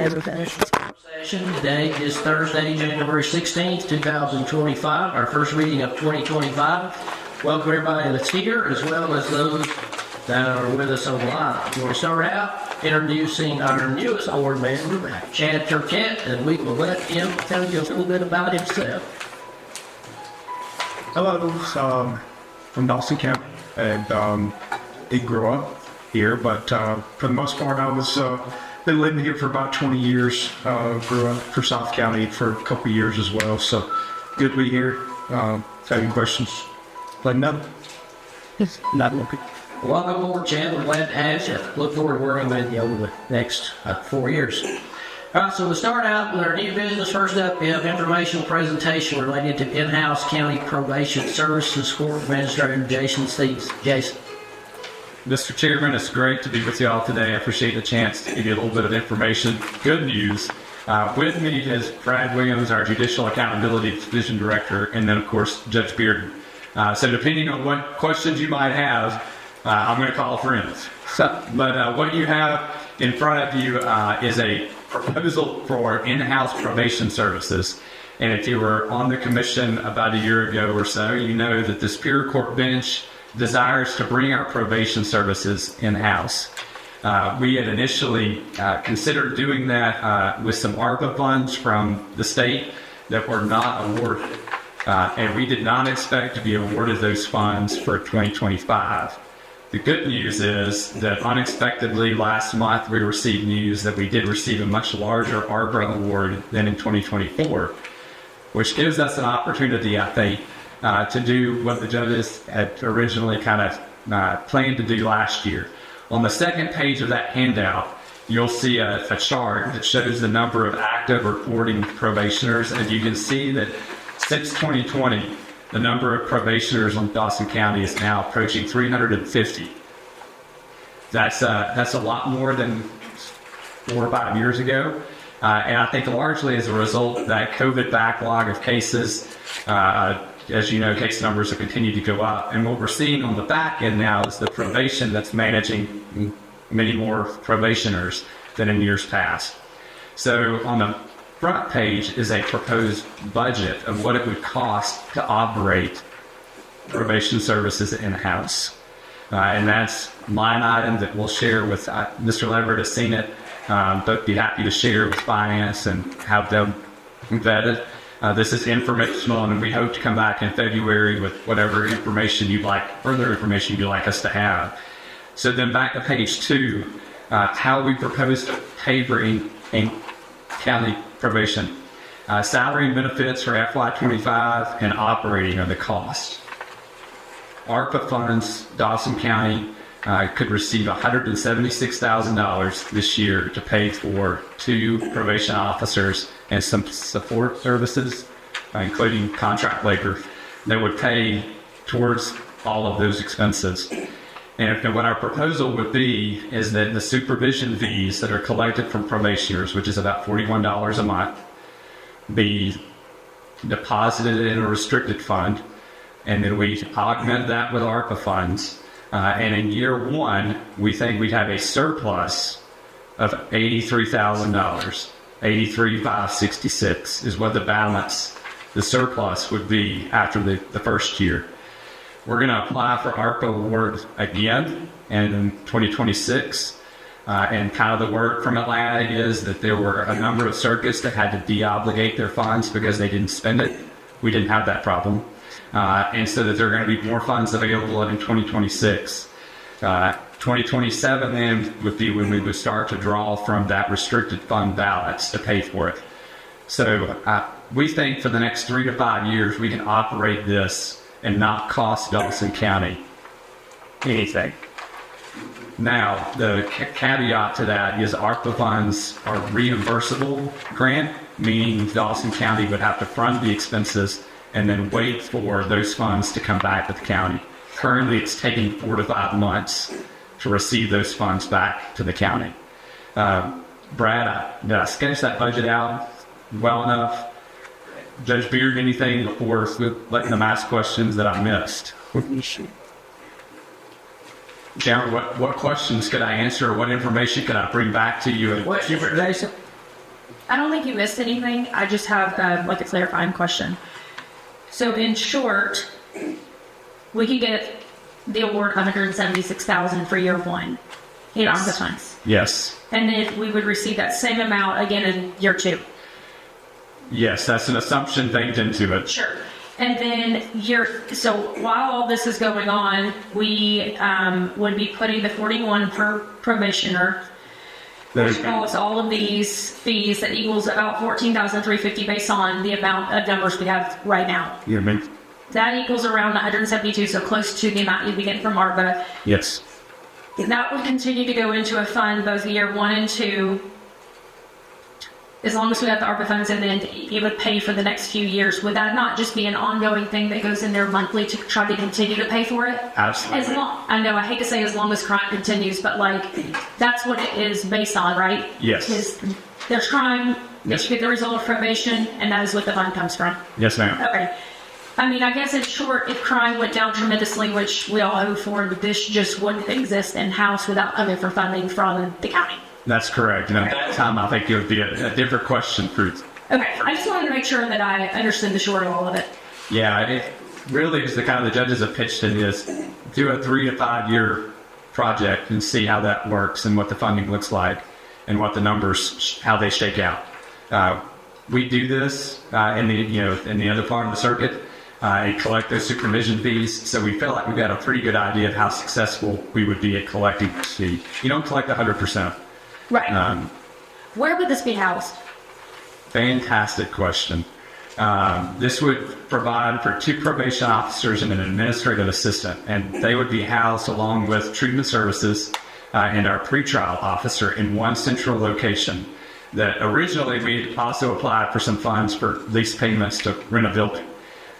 Session. Today is Thursday, January 16th, 2025, our first reading of 2025. Welcome everybody that's here, as well as those that are with us online. We'll start out introducing our newest board member, Chad Turkett, and we will let him tell you a little bit about himself. Hello, from Dawson County, and he grew up here, but for the most part, I was been living here for about 20 years. Grew up for South County for a couple years as well, so good to be here. Have any questions? Let me know. Not looking. Welcome aboard, Chad. We're glad to have you. Look forward to working with you over the next 4 years. All right, so we'll start out with our new business. First up, we have informational presentation related to in-house county probation services for Administrator Jason Steves. Jason. Mr. Chairman, it's great to be with you all today. I appreciate the chance to give you a little bit of information. Good news. With me is Brad Williams, our Judicial Accountability Division Director, and then, of course, Judge Bearden. So depending on what questions you might have, I'm going to call friends. But what you have in front of you is a proposal for in-house probation services. And if you were on the commission about a year ago or so, you know that the Superior Court bench desires to bring our probation services in-house. We had initially considered doing that with some ARPA funds from the state that were not awarded. And we did not expect to be awarded those funds for 2025. The good news is that unexpectedly last month we received news that we did receive a much larger ARPA award than in 2024, which gives us an opportunity, I think, to do what the judges had originally kind of planned to do last year. On the second page of that handout, you'll see a chart that shows the number of active reporting probationers, and you can see that since 2020, the number of probationers in Dawson County is now approaching 350. That's a lot more than 4 or 5 years ago. And I think largely as a result of that COVID backlog of cases, as you know, case numbers have continued to go up. And what we're seeing on the back end now is the probation that's managing many more probationers than in years past. So on the front page is a proposed budget of what it would cost to operate probation services in-house. And that's line item that we'll share with Mr. Leverett has seen it, but be happy to share with finance and have them vetted. This is informational, and we hope to come back in February with whatever information you'd like, further information you'd like us to have. So then back to page 2, how we propose to pay for in county probation. Salary and benefits for FY25 and operating are the cost. ARPA funds, Dawson County could receive $176,000 this year to pay for 2 probation officers and some support services, including contract labor, that would pay towards all of those expenses. And what our proposal would be is that the supervision fees that are collected from probationers, which is about $41 a month, be deposited in a restricted fund, and then we augment that with ARPA funds. And in year 1, we think we'd have a surplus of $83,000. $83,566 is what the balance, the surplus would be after the first year. We're going to apply for ARPA award again in 2026. And kind of the word from Atlanta is that there were a number of circuits that had to de-obligate their funds because they didn't spend it. We didn't have that problem. And so that there are going to be more funds available in 2026. 2027 then would be when we would start to draw from that restricted fund balance to pay for it. So we think for the next 3 to 5 years we can operate this and not cost Dawson County anything. Now, the caveat to that is ARPA funds are reimbursable grant, meaning Dawson County would have to fund the expenses and then wait for those funds to come back to the county. Currently, it's taking 4 to 5 months to receive those funds back to the county. Brad, did I sketch that budget out well enough? Judge Beard, anything before letting them ask questions that I missed? Sharon, what questions could I answer? What information could I bring back to you? Question for Jason? I don't think you missed anything. I just have like a clarifying question. So in short, we can get the award $176,000 for year one in ARPA funds, Yes. and then we would receive that same amount again in year two. Yes, that's an assumption baked into it. Sure. And then so while all this is going on, we would be putting the 41 per probationer, which calls all of these fees that equals about $14,350 based on the amount of numbers we have right now. You know what I mean? That equals around 172, so close to the amount you'd be getting from ARPA. Yes. That would continue to go into a fund both year 1 and 2, as long as we have the ARPA funds, and then it would pay for the next few years. Would that not just be an ongoing thing that goes in there monthly to try to continue to pay for it? Absolutely. I know, I hate to say as long as crime continues, but like, that's what it is based on, right? Yes. Is there's crime, Yes. you get the result of probation, and that is what the fund comes from. Yes, ma'am. Okay. I mean, I guess in short, if crime went down tremendously, which we all hope for, this just wouldn't exist in-house without coming for funding from the county. That's correct. And at that time, I think it would be a different question, Truth. Okay, I just wanted to make sure that I understood the short of all of it. Yeah, it really is the kind of the judges have pitched it is do a 3 to 5 year project and see how that works and what the funding looks like and what the numbers, how they shake out. We do this in the other part of the circuit and collect those supervision fees. So we feel like we've got a pretty good idea of how successful we would be at collecting this fee. You don't collect 100%. Right. Where would this be housed? Fantastic question. This would provide for 2 probation officers and an administrative assistant, and they would be housed along with treatment services and our pretrial officer in one central location. That originally we also applied for some funds for lease payments to rent a building.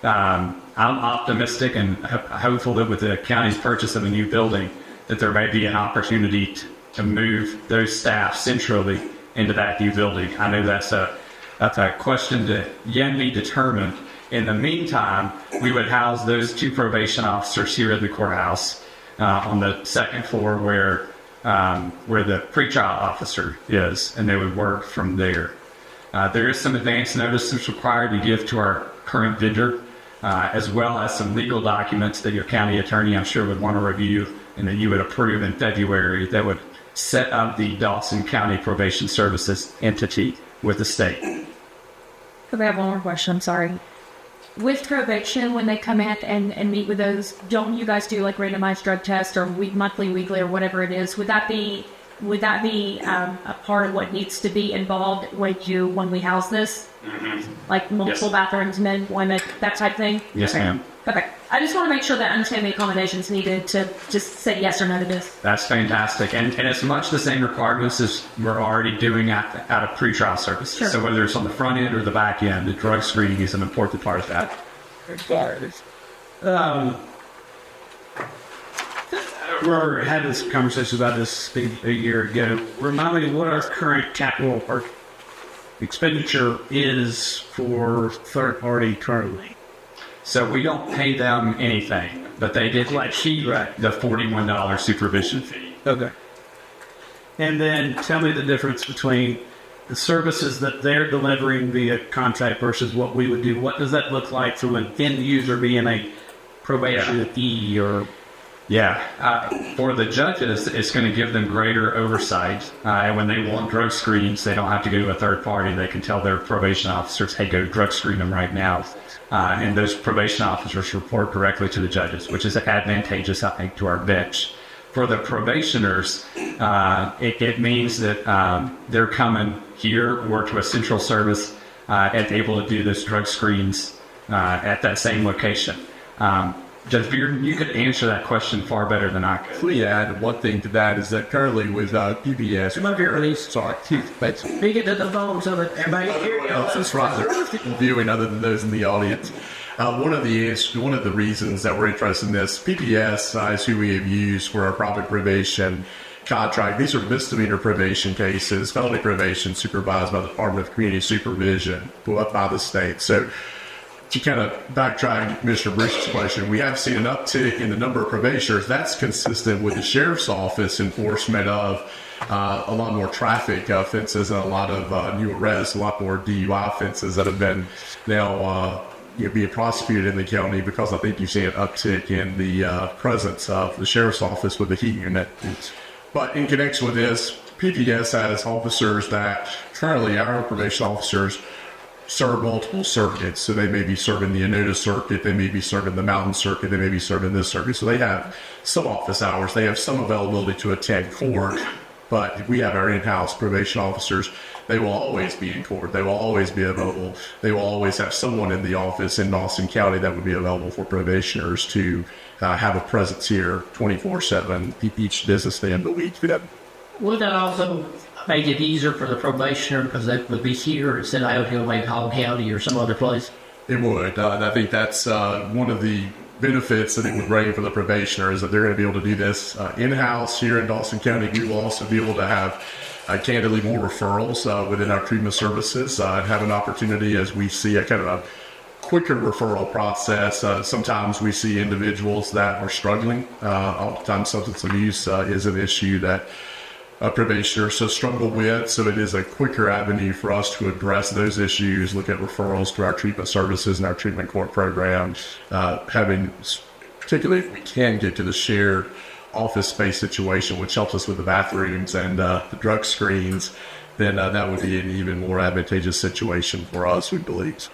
I'm optimistic and hopeful that with the county's purchase of a new building, that there may be an opportunity to move those staff centrally into that new building. I know that's a question to yet be determined. In the meantime, we would house those 2 probation officers here at the courthouse on the second floor where the pretrial officer is, and they would work from there. There is some advance notice that's required to give to our current vendor, as well as some legal documents that your county attorney, I'm sure, would want to review and that you would approve in February that would set up the Dawson County Probation Services entity with the state. I have one more question, I'm sorry. With probation, when they come in and meet with those, don't you guys do like randomized drug tests or monthly, weekly, or whatever it is? Would that be a part of what needs to be involved when we house this? Mm-hmm. Like multiple bathrooms, men, women, that type thing? Yes, ma'am. Okay. I just want to make sure that I understand the accommodations needed to just say yes or no to this. That's fantastic. And it's much the same requirements as we're already doing out of pretrial services. Sure. So whether it's on the front end or the back end, the drug screening is an important part of that. We had this conversation about this a year ago. Remind me what our current capital or expenditure is for third party currently. So we don't pay them anything, but they did the $41 supervision fee. Okay. And then tell me the difference between the services that they're delivering via contract versus what we would do. What does that look like from an end user being a probation or... For the judges, it's going to give them greater oversight. And when they want drug screens, they don't have to go to a third party. They can tell their probation officers, hey, go drug screen them right now. And those probation officers report directly to the judges, which is advantageous, I think, to our bench. For the probationers, it means that they're coming here or to a central service and able to do those drug screens at that same location. Judge Bearden, you could answer that question far better than I could. We add one thing to that is that currently with PBS, Come up here, please. sorry, but Speak it to the phone so that everybody can hear you. that's right, there are people viewing other than those in the audience. One of the reasons that we're interested in this, PBS is who we have used for our private probation contract. These are misdemeanor probation cases, felony probation supervised by the Department of Community Supervision, up by the state. So to kind of backtrack Mr. Bruce's question, we have seen an uptick in the number of probationers. That's consistent with the sheriff's office enforcement of a lot more traffic offenses and a lot of new arrests, a lot more DUI offenses that have been now being prosecuted in the county, because I think you've seen an uptick in the presence of the sheriff's office with the heat unit. But in connection with this, PPS has officers that currently our probation officers serve multiple circuits. So they may be serving the Onoda circuit, they may be serving the Mountain circuit, they may be serving this circuit. So they have some office hours, they have some availability to attend court, but we have our in-house probation officers. They will always be in court, they will always be available, they will always have someone in the office in Dawson County that would be available for probationers to have a presence here 24/7 each business day of the week. Would that also make it easier for the probationer because they would be here instead of having to go maybe Hall County or some other place? It would. I think that's one of the benefits that it would bring for the probationer, is that they're going to be able to do this in-house here in Dawson County. We will also be able to have, candidly, more referrals within our treatment services and have an opportunity, as we see a kind of a quicker referral process. Sometimes we see individuals that are struggling. Oftentimes substance abuse is an issue that probationers struggle with, so it is a quicker avenue for us to address those issues, look at referrals to our treatment services and our treatment court programs, having, particularly if we can get to the shared office space situation, which helps us with the bathrooms and the drug screens, then that would be an even more advantageous situation for us, we believe.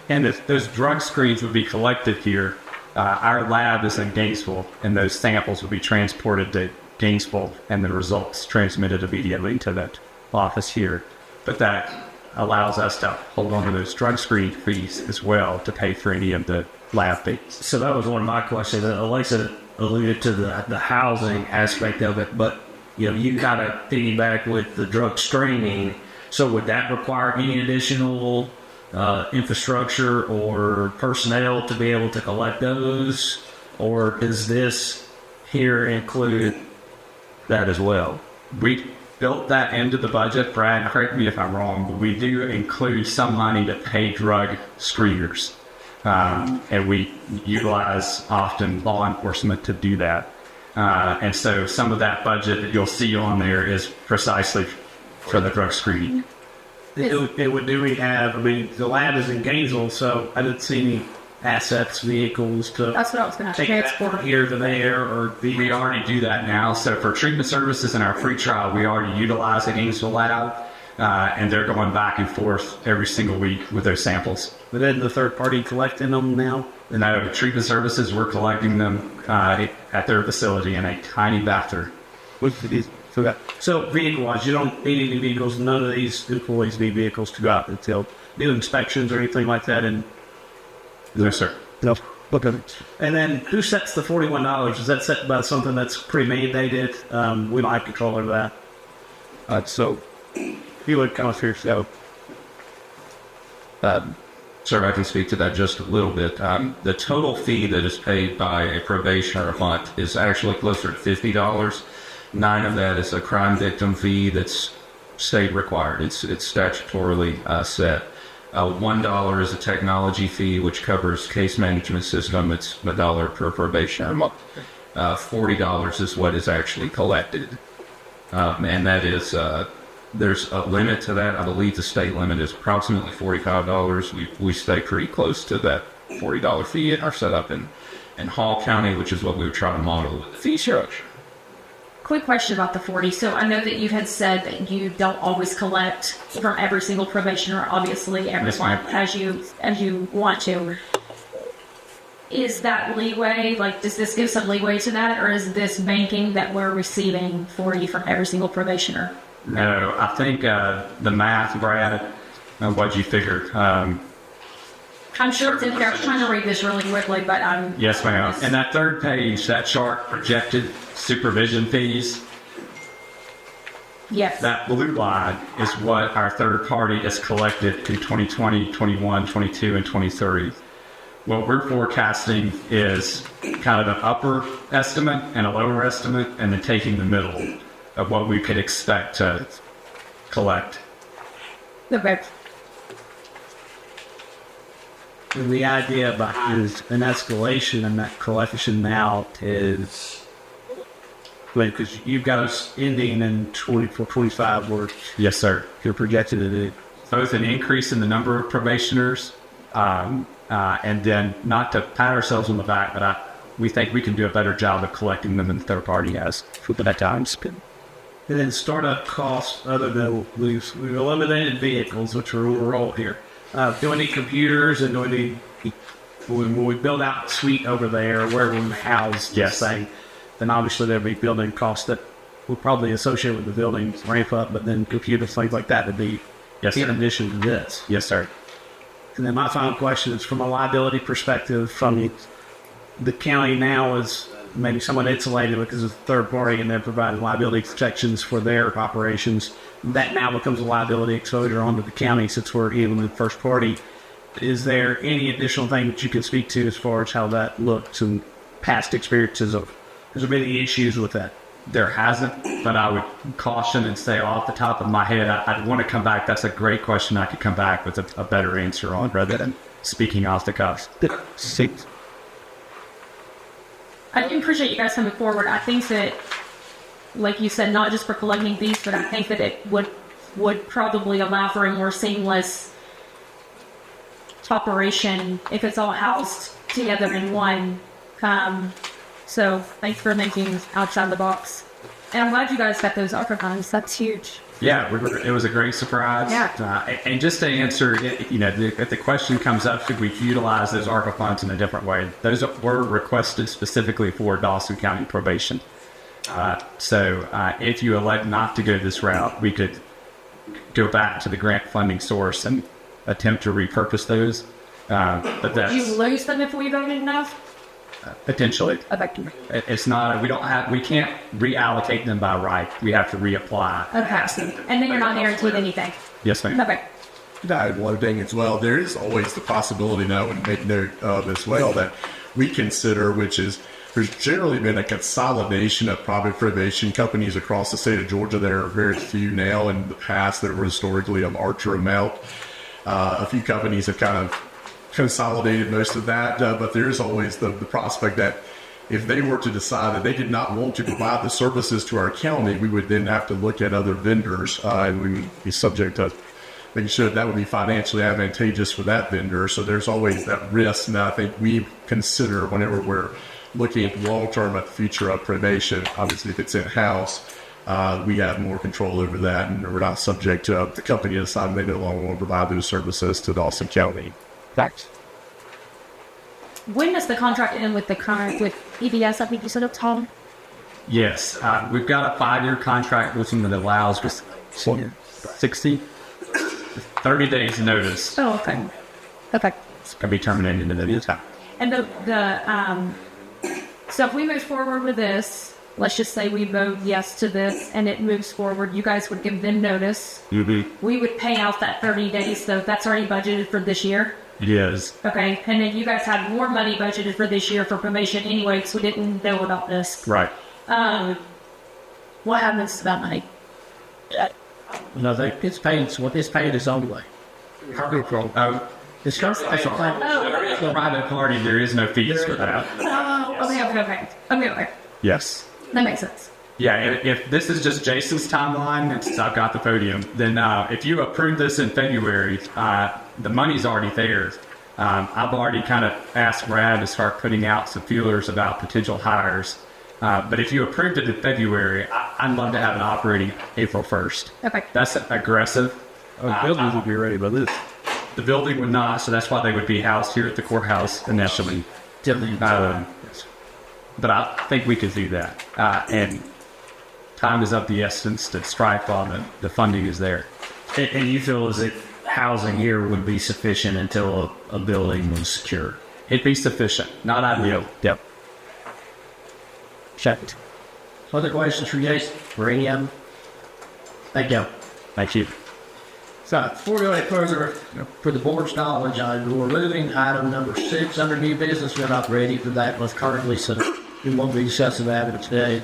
And if those drug screens would be collected here, our lab is in Gainesville, and those samples would be transported to Gainesville and the results transmitted immediately to that office here. But that allows us to hold on to those drug screen fees as well to pay for any of the lab fees. So that was one of my questions. Alexa alluded to the housing aspect of it, but you got to piggyback with the drug screening. So would that require any additional infrastructure or personnel to be able to collect those, or does this here include that as well? We built that into the budget. Brad, correct me if I'm wrong, but we do include some money to pay drug screeners. And we utilize often law enforcement to do that. And so some of that budget that you'll see on there is precisely for the drug screening. Do we have, the lab is in Gainesville, so I didn't see any assets, vehicles to That's what I was going to take that transport. from here to there, or We already do that now. So for treatment services in our free trial, we already utilize the Gainesville lab, and they're going back and forth every single week with those samples. but then the third party collecting them now. And now treatment services, we're collecting them at their facility in a tiny bathroom. So vehicle-wise, you don't need any vehicles. None of these employees need vehicles to go out and do inspections or anything like that. And No, sir. no, look at it. And then who sets the $41? Is that set by something that's pre-mandated? We don't have control over that. So you would come up here. So Sir, I can speak to that just a little bit. The total fee that is paid by a probationer a month is actually closer to $50. 9 of that is a crime victim fee that's state required. It's statutorily set. $1 is a technology fee, which covers case management system. It's $1 per probationer a month. $40 is what is actually collected. And that is, there's a limit to that. I believe the state limit is approximately $45. We stay pretty close to that $40 fee in our setup in Hall County, which is what we were trying to model with the fee structure. Quick question about the 40. So I know that you had said that you don't always collect from every single probationer, obviously, every Yes, ma'am. month as you want to. Is that leeway, does this give some leeway to that, or is this banking that we're receiving for you from every single probationer? No, I think the math, Brad, what'd you figure? I'm sure it's in there. I'm trying to read this really quickly, but I'm... Yes, ma'am. And that third page, that chart, projected supervision fees, Yes. that blue line is what our third party has collected in 2020, 21, 22, and 23. What we're forecasting is kind of an upper estimate and a lower estimate, and then taking the middle of what we could expect to collect. Okay. and the idea behind an escalation in that collection now is Because you've got us ending in 24, 25, where Yes, sir. you're projected to do. Both an increase in the number of probationers, and then not to pat ourselves on the back, but we think we can do a better job of collecting them than the third party has. For that time spent. And then startup costs, other than we've eliminated vehicles, which are overall here. Do we need computers, and do we need, when we build out a suite over there, where we house this Yes. thing, then obviously there'll be building costs that will probably associate with the building ramp up, but then computers, things like that would be Yes, in sir. addition to this. Yes, sir. And then my final question is from a liability perspective, from the county now is maybe somewhat insulated because it's a third party and they're providing liability protections for their operations. That now becomes a liability exposure onto the county since we're even the first party. Is there any additional thing that you can speak to as far as how that looks and past experiences of, has there been any issues with that? There hasn't, but I would caution and say off the top of my head, I'd want to come back. That's a great question. I could come back with a better answer on rather than speaking off the cuff. I do appreciate you guys coming forward. I think that, like you said, not just for collecting fees, but I think that it would probably allow for a more seamless operation if it's all housed together in one. So thanks for thinking outside the box. And I'm glad you guys got those ARPA funds. That's huge. Yeah, it was a great surprise. Yeah. And just to answer, if the question comes up, should we utilize those ARPA funds in a different way? Those were requested specifically for Dawson County probation. So if you elect not to go this route, we could go back to the grant funding source and attempt to repurpose those. But Would that's you lose them if we voted enough? potentially. Okay. It's not. We can't reallocate them by right. We have to reapply. Okay. And then you're not guaranteed anything. Yes, ma'am. Okay. To add one thing as well, there is always the possibility, and I would make note of as well, that we consider, which is there's generally been a consolidation of private probation companies across the state of Georgia. There are very few now. In the past, there were historically a larger amount. A few companies have kind of consolidated most of that, but there is always the prospect that if they were to decide that they did not want to provide the services to our county, we would then have to look at other vendors, and we would be subject to making sure that would be financially advantageous for that vendor. So there's always that risk, and I think we consider whenever we're looking at long-term at the future of probation. Obviously, if it's in-house, we have more control over that, and we're not subject to the company deciding they no longer want to provide those services to Dawson County. Thanks. When does the contract end with the current, with EBS, I think you said, Tom? Yes, we've got a 5-year contract with them that allows us 30 days notice. Oh, okay. Okay. It's going to be terminated in the time. And so if we move forward with this, let's just say we vote yes to this and it moves forward, you guys would give them notice. Mm-hmm. We would pay out that 30 days, so that's already budgeted for this year. It is. Okay, and then you guys had more money budgeted for this year for probation anyway, because we didn't know about this. Right. What happens to that money? No, it's paid. What it's paid is only way. It's got special claim. The private party, there is no fees for that. Okay. Yes. That makes sense. Yeah, if this is just Jason's timeline, and since I've got the podium, then if you approve this in February, the money's already there. I've already kind of asked Brad to start putting out some feelers about potential hires. But if you approved it in February, I'd love to have it operating April 1st. Okay. That's aggressive. Buildings will be ready by this. The building would not, so that's why they would be housed here at the courthouse initially. But I think we could do that. And time is of the essence to strike while the funding is there. And you feel as if housing here would be sufficient until a building was secured? It'd be sufficient, not ideal. Yep. Checked. Other questions for Jason? For any of them? Thank you. Thank you. So, before we go any further, for the board's knowledge, we're moving item number 6 under new business. We're not ready for that one currently, so we won't be discussing that today.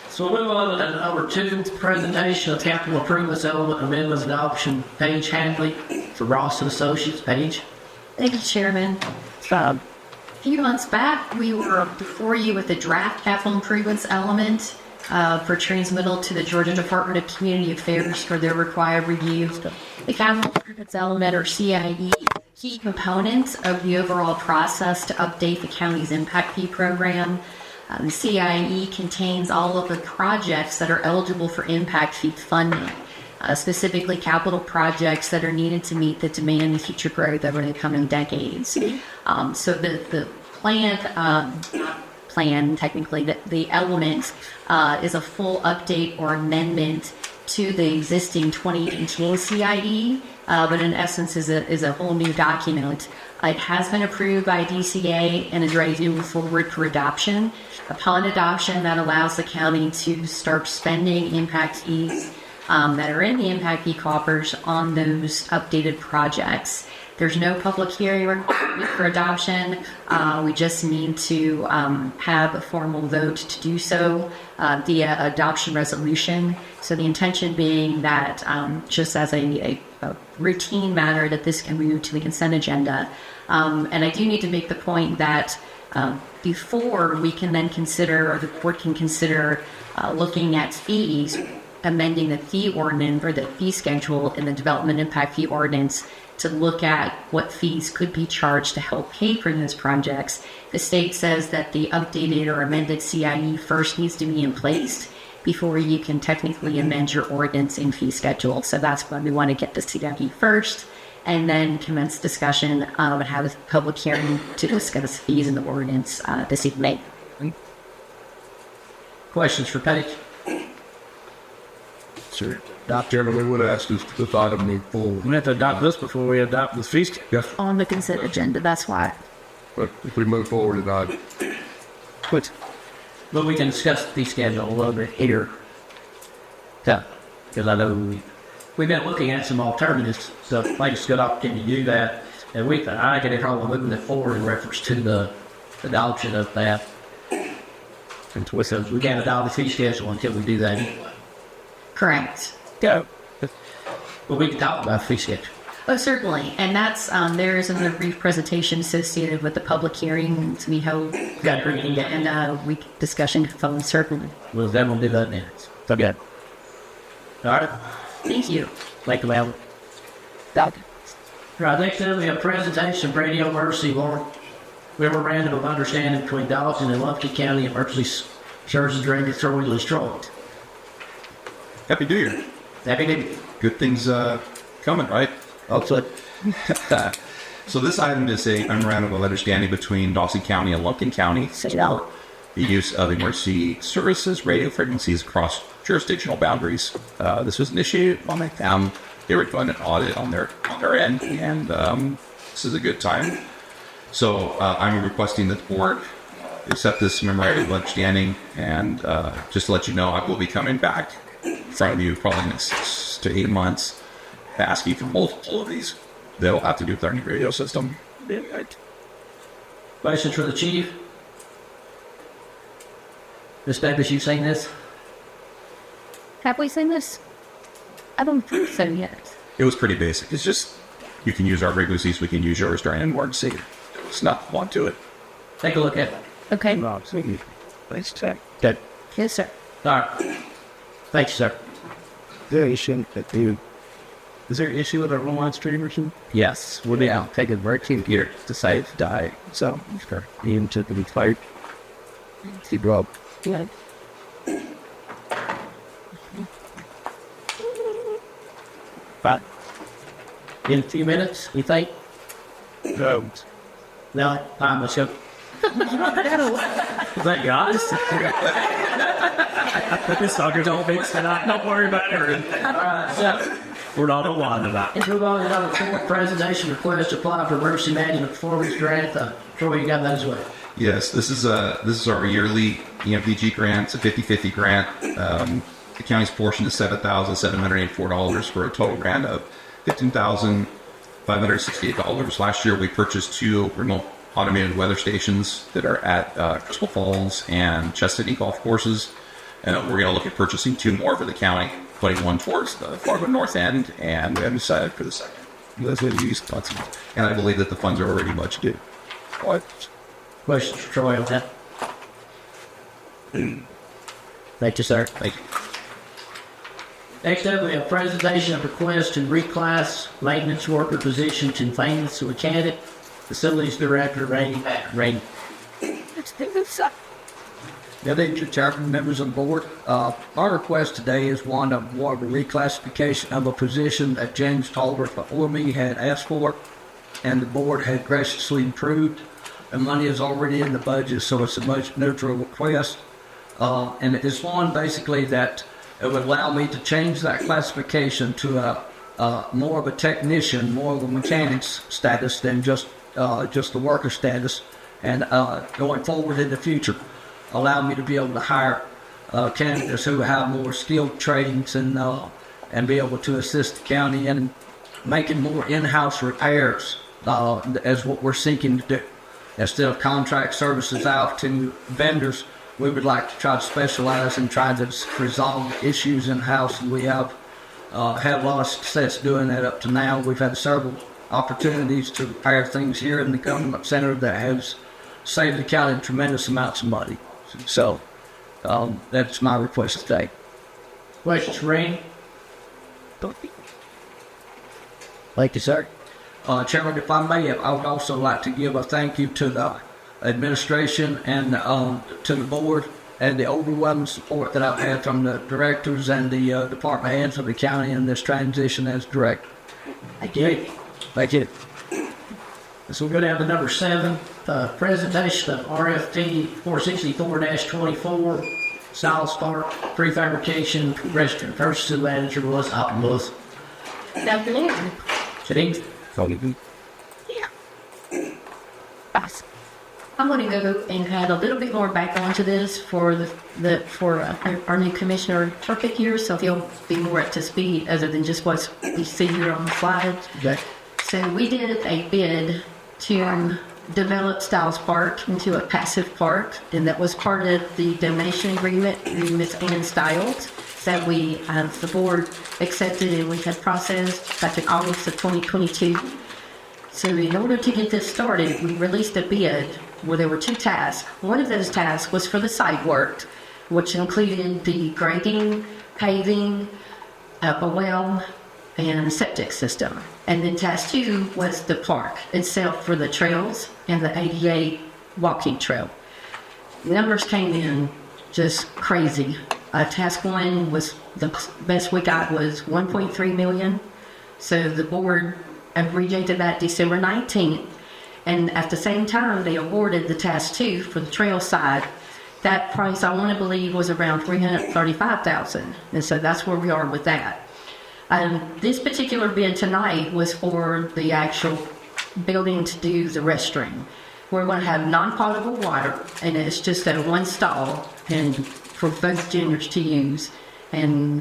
So we'll move on to number 2, presentation of capital improvements element amendments adoption. Paige Handley for Ross and Associates. Paige? Thank you, Chairman. A few months back, we were before you with the draft capital improvements element. for transmittal to the Georgia Department of Community Affairs for their required review. The capital improvements element, or CIE, key components of the overall process to update the county's impact fee program. The CIE contains all of the projects that are eligible for impact fee funding, specifically capital projects that are needed to meet the demand and future growth over the coming decades. So the plan, technically, the element is a full update or amendment to the existing 2018 CIE, but in essence is a whole new document. It has been approved by DCA and is ready to move forward for adoption. Upon adoption, that allows the county to start spending impact fees that are in the impact fee coffers on those updated projects. There's no public hearing requirement for adoption. We just need to have a formal vote to do so via adoption resolution. So the intention being that just as a routine matter that this can move to the consent agenda. And I do need to make the point that before we can then consider, or the board can consider looking at fees, amending the fee ordinance or the fee schedule in the development impact fee ordinance to look at what fees could be charged to help pay for those projects. The state says that the updated or amended CIE first needs to be in place before you can technically amend your ordinance and fee schedule. So that's why we want to get the CIE first and then commence discussion and have a public hearing to discuss fees in the ordinance this evening. Questions for Petty? Sir. Dr. Chairman, we would ask this item move forward. We have to adopt this before we adopt the fee schedule. Yes, On the consent agenda, that's why. but if we move forward tonight, But But we can discuss the fee schedule a little bit here. Yeah, because I know we've been looking at some alternatives, so I think it's a good opportunity to do that. And I get it probably moving it forward in reference to the adoption of that. Because we can't adopt the fee schedule until we do that anyway. Correct. go. But we can talk about the fee schedule. Oh, certainly. And that's, there is a brief presentation associated with the public hearing to be held. Got to bring it in. And we discussion phone certainly. Well, then we'll do that next. So good. All right. Thank you. Thank you, ma'am. Doc. Right, next up we have a presentation of Radio Emergency Warrant. Memorandum of Understanding between Dawson and Lumpkin County Emergency Services during Destroyed Destroyed. Happy New Year. Happy New Year. Good things coming, right? Also, So this item is a memorandum of understanding between Dawson County and Lumpkin County for the use of emergency services radio frequencies across jurisdictional boundaries. This was initiated on them. They were doing an audit on their end, and this is a good time. So I'm requesting that the board accept this memorandum of understanding, and just to let you know, I will be coming back in front of you probably in 6 to 8 months, asking for multiple of these. They'll have to do with our new radio system. questions for the chief? Ms. Davis, you seen this? Have we seen this? I don't think so yet. It was pretty basic. It's just, you can use our frequencies, we can use yours during an emergency. There was not one to it. Take a look at it. Okay. Let's check. Good. Yes, sir. All right. Thank you, sir. Is there an issue with our online streamer? Yes. We'll be out. Take a break here to save die. So, Even to the fight. keep drop. Good. But in a few minutes, you think? no. No, time, let's go. Is that guys? This sucker don't fix tonight. Don't worry about it. All right, so We're not aligned about it. let's move on to number 4, presentation request to apply for emergency management performance grant. Troy, you got that as well. Yes, this is our yearly EMPG grant. It's a 50-50 grant. The county's portion is $7,784 for a total grant of $15,568. Last year, we purchased 2 remote automated weather stations that are at Crystal Falls and Chestatee golf courses. And we're going to look at purchasing 2 more for the county, putting one towards the Fargo North End, and we haven't decided for the second. That's what we use funds. And I believe that the funds are already budgeted. Questions for Troy on that? Thank you, sir. Thank you. Next up, we have presentation of request to reclass maintenance worker position to maintenance mechanic, facilities director, Randy Pack. Randy. Good evening, Chairman, members of the board. Our request today is one of more of a reclassification of a position that James Tolbert before me had asked for, and the board had graciously approved. The money is already in the budget, so it's a budget neutral request. And it's one basically that it would allow me to change that classification to more of a technician, more of a mechanic's status than just the worker status. And going forward in the future, allow me to be able to hire candidates who have more skilled trainings and be able to assist the county in making more in-house repairs as what we're seeking to do. Instead of contract services out to vendors, we would like to try to specialize and try to resolve issues in-house. And we have had a lot of success doing that up to now. We've had several opportunities to repair things here in the government center that has saved the county tremendous amounts of money. So that's my request today. Questions, Randy? Thank you, sir. Chairman, if I may, I would also like to give a thank you to the administration and to the board and the overwhelming support that I've had from the directors and the department heads of the county in this transition as director. Thank you. Thank you. So we'll go down to number 7, presentation of RFP 464-24, South Spark prefabrication restaurant. Purchasing manager was Optimus. Good afternoon. Janine? I'm going to go and add a little bit more background to this for our new commissioner Turkic here, so he'll be more up to speed other than just what we see here on the slide. Okay. So we did a bid to develop Styles Park into a passive park, and that was part of the donation agreement with Ms. Ann Stiles that we, the board, accepted and we had processed back in August of 2022. So in order to get this started, we released a bid where there were 2 tasks. One of those tasks was for the site work, which included the grading, paving, a well, and septic system. And then task 2 was the park itself for the trails and the ADA walking trail. The numbers came in just crazy. Task 1 was the best we got was 1.3 million. So the board rejected that December 19th. And at the same time, they awarded the task 2 for the trail side. That price, I want to believe, was around $335,000. And so that's where we are with that. This particular bid tonight was for the actual building to do the restroom. We're going to have non-potable water, and it's just at one stall and for both genders to use. And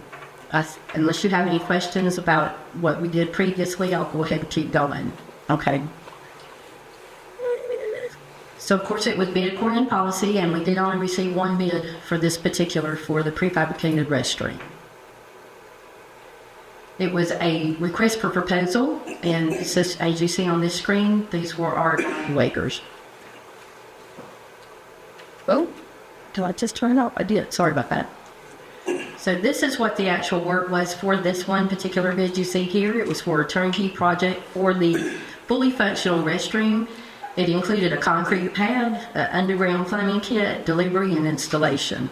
unless you have any questions about what we did previously, I'll go ahead and keep going. Okay. So of course it was bid according to policy, and we did only receive 1 bid for this particular for the prefabricated restroom. It was a request for proposal, and this is, as you see on this screen, these were our evaluators. Oh, did I just turn it off? I did. Sorry about that. So this is what the actual work was for this one particular bid you see here. It was for a turnkey project for the fully functional restroom. It included a concrete pad, an underground plumbing kit, delivery, and installation.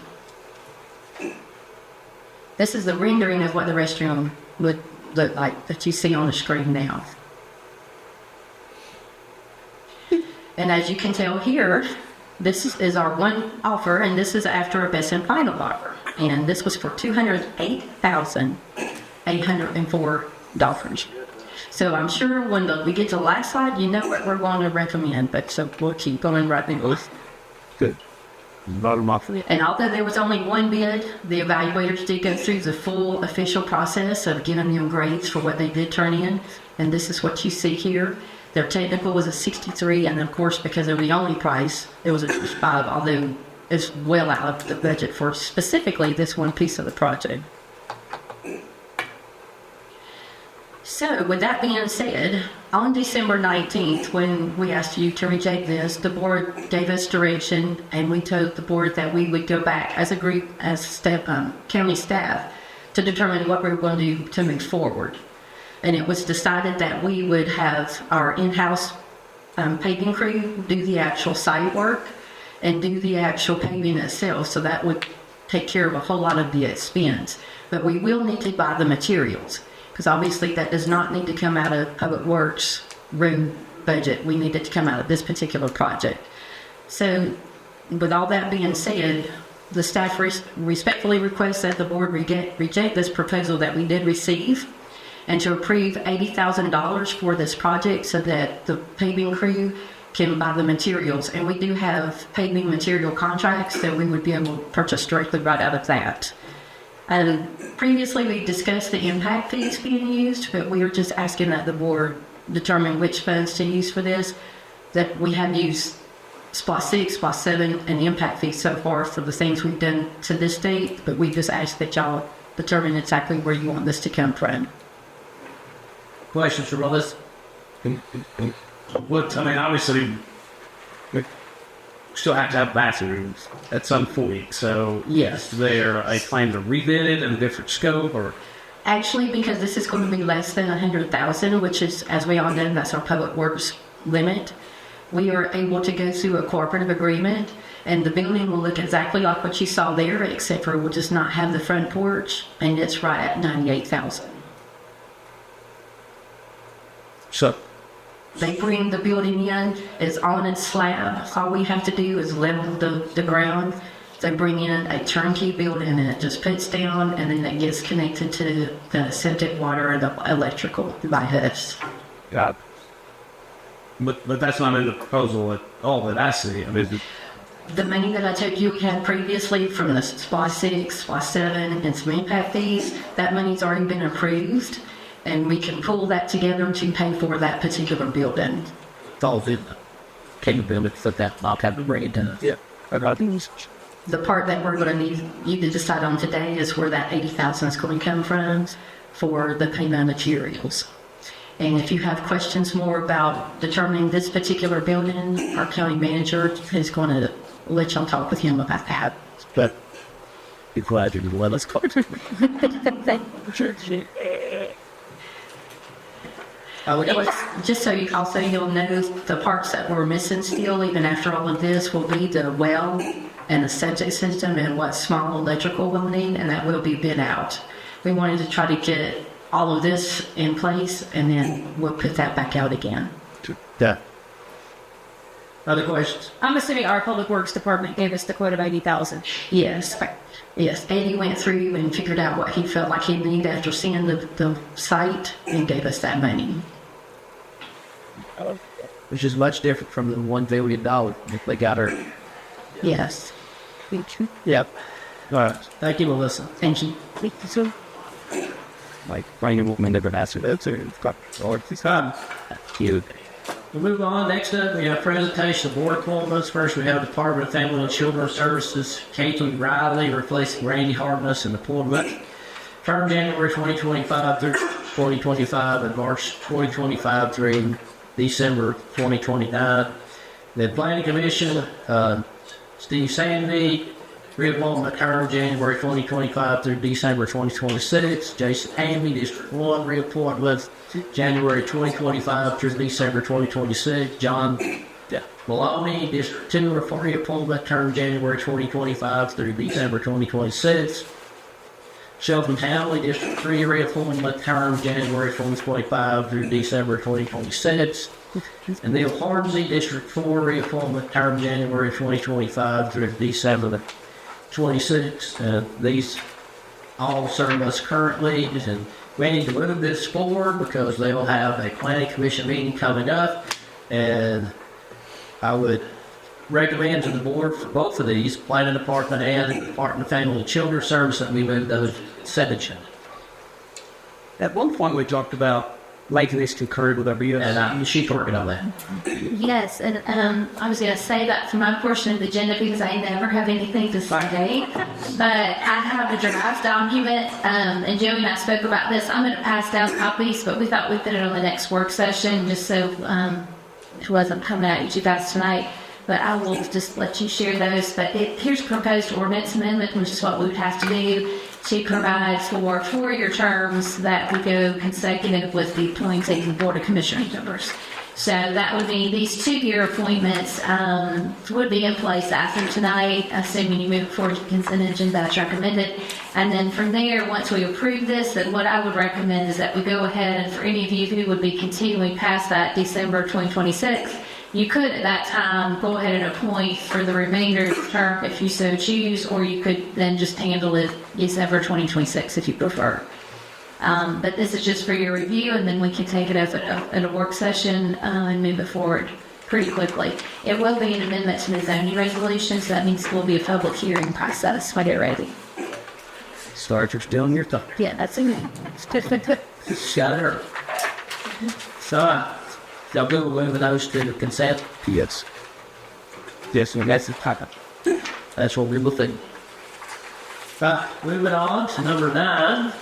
This is the rendering of what the restroom would look like that you see on the screen now. And as you can tell here, this is our one offer, and this is after a best and final offer. And this was for $208,804. So I'm sure when we get to the last slide, you know what we're going to recommend, but so we'll keep going right now. Good. Not enough. And although there was only 1 bid, the evaluators did go through the full official process of giving them grades for what they did turn in. And this is what you see here. Their technical was a 63, and of course, because of the only price, it was a 5, although it's well out of the budget for specifically this one piece of the project. So, with that being said, on December 19th, when we asked you to reject this, the board gave us direction, and we told the board that we would go back as a group, as staff, county staff, to determine what we were going to do to move forward. And it was decided that we would have our in-house paving crew do the actual site work and do the actual paving itself, so that would take care of a whole lot of the expense. But we will need to buy the materials, because obviously that does not need to come out of Public Works room budget. We need it to come out of this particular project. So with all that being said, the staff respectfully requests that the board reject this proposal that we did receive, and to approve $80,000 for this project so that the paving crew can buy the materials. And we do have paving material contracts that we would be able to purchase directly right out of that. Previously, we discussed the impact fees being used, but we are just asking that the board determine which funds to use for this. That we have used SPLOST 6, SPLOST 7, and impact fees so far for the things we've done to this date, but we just ask that y'all determine exactly where you want this to come from. Questions from others? Well, I mean, obviously, we still have to have bathrooms at some point. So, Yes. is there a plan to rebid it in a different scope, or? Actually, because this is going to be less than $100,000, which is, as we all know, that's our Public Works limit. We are able to go through a cooperative agreement, and the building will look exactly like what you saw there, except for we'll just not have the front porch, and it's right at $98,000. So, They bring the building in, it's on its slab. All we have to do is level the ground. They bring in a turnkey building, and it just puts down, and then it gets connected to the septic water and the electrical by us. yeah. But that's not in the proposal at all that I see. I mean, The money that I told you we had previously from the SPLOST 6, SPLOST 7, and some impact fees, that money's already been approved, and we can pull that together to pay for that particular building. It's all in the capability for that. I'll have to bring it down. yeah. The part that we're going to need you to decide on today is where that $80,000 is going to come from for the payment materials. And if you have questions more about determining this particular building, our county manager is going to let y'all talk with him about that. But be glad you let us go. Just so you also you'll know, the parts that we're missing still, even after all of this, will be the well and the septic system and what small electrical will need, and that will be bid out. We wanted to try to get all of this in place, and then we'll put that back out again. Yeah. Other questions? I'm assuming our Public Works Department gave us the quote of $80,000. Yes. Yes, Eddie went through and figured out what he felt like he needed after seeing the site and gave us that money. Which is much different from the $1 billion if they got her. Yes. Yep. All right. Thank you, Melissa. Thank you. Like, bringing woman to the master. That's it. Cute. We'll move on. Next up, we have presentation of board appointments. First, we have Department of Family and Children's Services, Katie Riley, replacing Randy Hartness in appointment. Term January 2025 through 2025 and March 2025 through December 2029. The Planning Commission, Steve Sandy, reappointment term January 2025 through December 2026. Jason Hamby, District 1, reappointment January 2025 through December 2026. John Maloney, District 2, reappointment term January 2025 through December 2026. Shelton Townley, District 3, reappointment term January 2025 through December 2026. And Neil Harmsey, District 4, reappointment term January 2025 through December 26. These all serve us currently, and we need to move this forward because they will have a planning commission meeting coming up, and I would recommend to the board for both of these, planning department and Department of Family and Children's Services, that we move those consent agenda. At one point, we talked about making this concurrent with every And she's working on that. Yes, and I was going to say that for my portion of the agenda because I never have anything to say. But I have a draft document, and Joey and I spoke about this. I'm going to pass down copies, but we thought we'd put it on the next work session just so it wasn't coming at you guys tonight. But I will just let you share those. But here's a proposed ordinance amendment, which is what we would have to do to provide for 4-year terms that would go consecutive with the appointing the Board of Commissioners members. So that would be these 2-year appointments would be in place after tonight, assuming you move forward to consent agenda as recommended. And then from there, once we approve this, then what I would recommend is that we go ahead and for any of you who would be continuing past that December 2026, you could at that time go ahead and appoint for the remainder of the term if you so choose, or you could then just handle it December 2026 if you prefer. But this is just for your review, and then we can take it up at a work session and move it forward pretty quickly. It will be an amendment to the zoning resolution, so that means it will be a public hearing process when you're ready. Start your still in your thumb. Yeah, that's it. Got her. So, y'all go with those to the consent? Yes. Yes, that's the type. That's what we will think. Moving on to number 9.